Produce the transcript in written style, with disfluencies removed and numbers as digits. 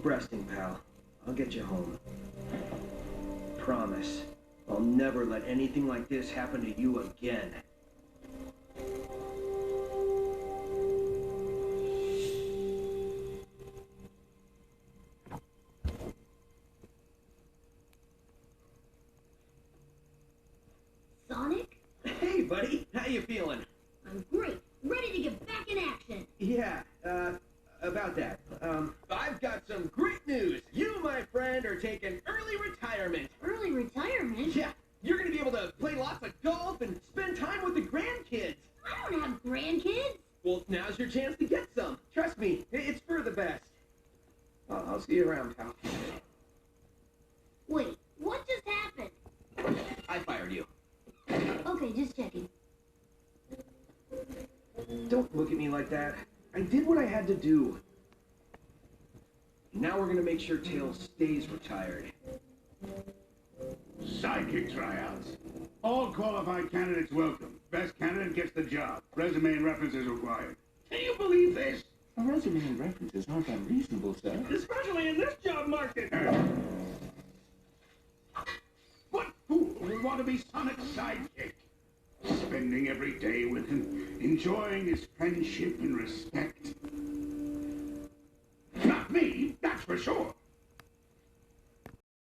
resting, pal. I'll get you home. Promise. I'll never let anything like this happen to you again. Sonic? Hey, buddy. How you feeling? I'm great. Ready to get back in action. Yeah, about that. I've got some great news. You, my friend, are taking early retirement. Early retirement? Yeah, you're gonna be able to play lots of golf and spend time with the grandkids. I don't have grandkids. Well, now's your chance to get some. Trust me, it's for the best. I'll see you around, pal. Wait, what just happened? I fired you. Okay, just checking. Don't look at me like that. I did what I had to do. Now we're gonna make sure Tails stays retired. Sidekick tryouts. All qualified candidates welcome. Best candidate gets the job. Resume and references required. Can you believe this? A resume and references aren't unreasonable, sir. Especially in this job market. What fool would want to be Sonic's sidekick? Spending every day with him, enjoying his friendship and respect. Not me, that's for sure.